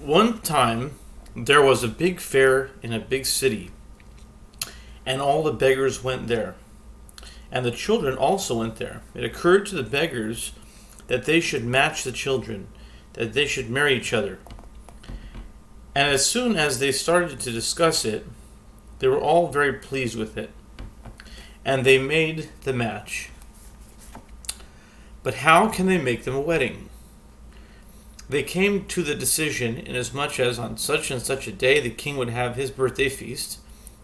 One time, there was a big fair in a big city, and all the beggars went there, and the children also went there. It occurred to the beggars that they should match the children, that they should marry each other. And as soon as they started to discuss it, they were all very pleased with it, and they made the match. But how can they make them a wedding? They came to the decision, inasmuch as on such and such a day the king would have his birthday feast,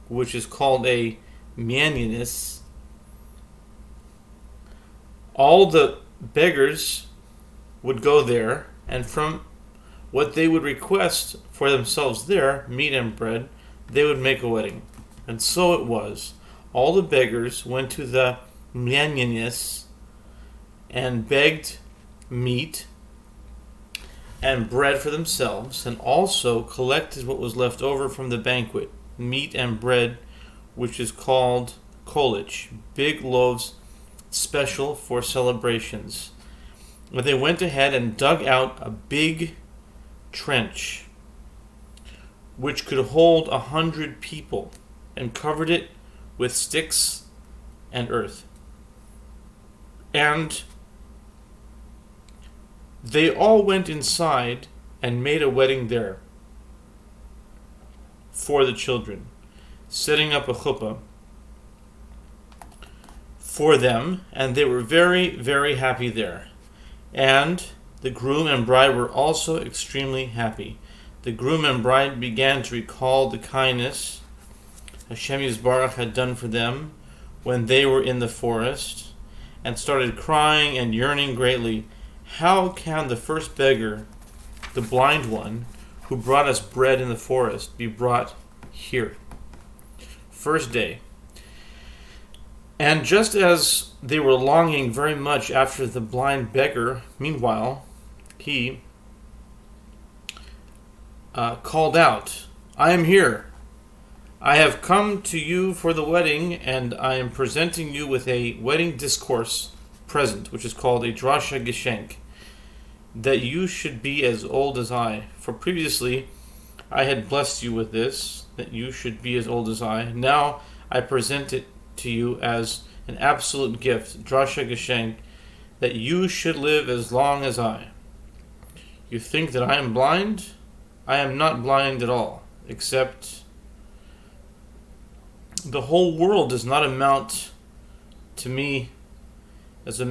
which is called a Minyanis. All the beggars would go there, and from what they would request for themselves there, meat and bread, they would make a wedding. And so it was. All the beggars went to the Minyanis and begged meat and bread for themselves, and also collected what was left over from the banquet, meat and bread, which is called kolich, big loaves special for celebrations. But they went ahead and dug out a big trench which could hold 100 people, and covered it with sticks and earth. And they all went inside and made a wedding there for the children, setting up a chuppah for them, and they were very, very happy there. And the groom and bride were also extremely happy. The groom and bride began to recall the kindness Hashem Yisbarach had done for them when they were in the forest, and started crying and yearning greatly. How can the first beggar, the blind one, who brought us bread in the forest, be brought here? First day. And just as they were longing very much after the blind beggar, meanwhile, he called out, "I am here. I have come to you for the wedding, and I am presenting you with a wedding discourse present, which is called a drasha geschenk, that you should be as old as I. For previously I had blessed you with this, that you should be as old as I. Now I present it to you as an absolute gift, drasha geschenk, that you should live as long as I. You think that I am blind? I am not blind at all, except the whole world does not amount to me, does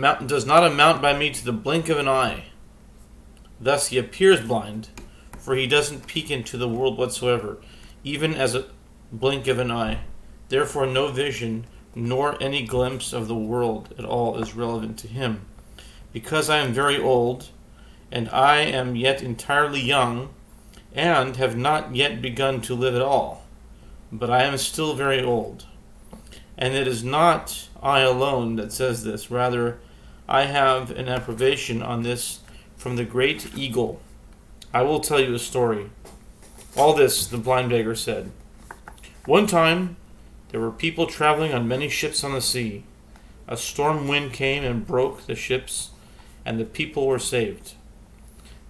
not amount by me to the blink of an eye. Thus he appears blind, for he doesn't peek into the world whatsoever, even as a blink of an eye. Therefore no vision, nor any glimpse of the world at all is relevant to him. Because I am very old, and I am yet entirely young, and have not yet begun to live at all, but I am still very old. And it is not I alone that says this, rather I have an approbation on this from the great eagle. I will tell you a story." All this the blind beggar said. One time there were people traveling on many ships on the sea. A storm wind came and broke the ships, and the people were saved.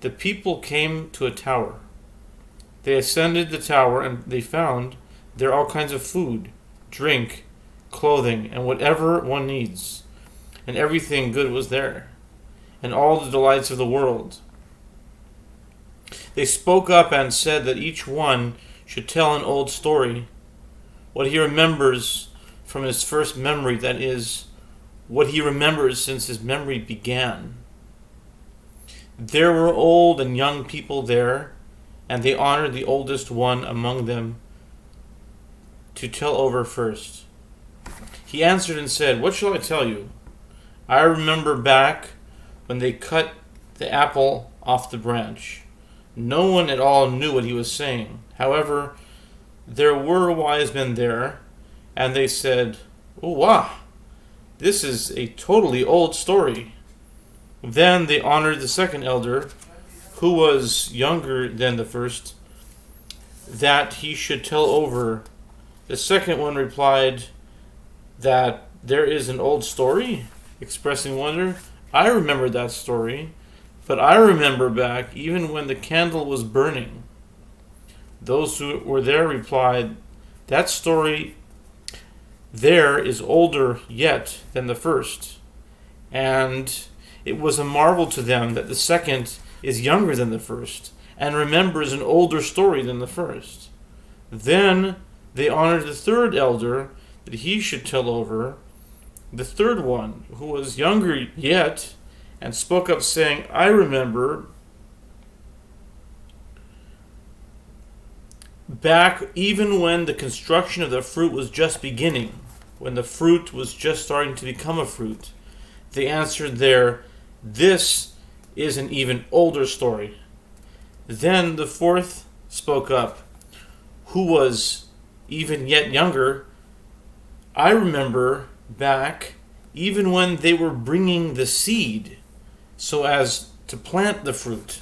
The people came to a tower. They ascended the tower, and they found there all kinds of food, drink, clothing, and whatever one needs. And everything good was there, and all the delights of the world. They spoke up and said that each one should tell an old story, what he remembers from his first memory, that is, what he remembers since his memory began. There were old and young people there, and they honored the oldest one among them to tell over first. He answered and said, "What shall I tell you? I remember back when they cut the apple off the branch. No one at all knew what he was saying. However, there were wise men there, and they said, 'Oh, wow, this is a totally old story.' Then they honored the second elder, who was younger than the first, that he should tell over. The second one replied that there is an old story, expressing wonder. I remember that story, but I remember back even when the candle was burning. Those who were there replied, "That story there is older yet than the first." And it was a marvel to them that the second is younger than the first, and remembers an older story than the first. Then they honored the third elder, that he should tell over the third one, who was younger yet, and spoke up, saying, "I remember back even when the construction of the fruit was just beginning, when the fruit was just starting to become a fruit." They answered there, "This is an even older story." Then the fourth spoke up, who was even yet younger, "I remember back even when they were bringing the seed so as to plant the fruit.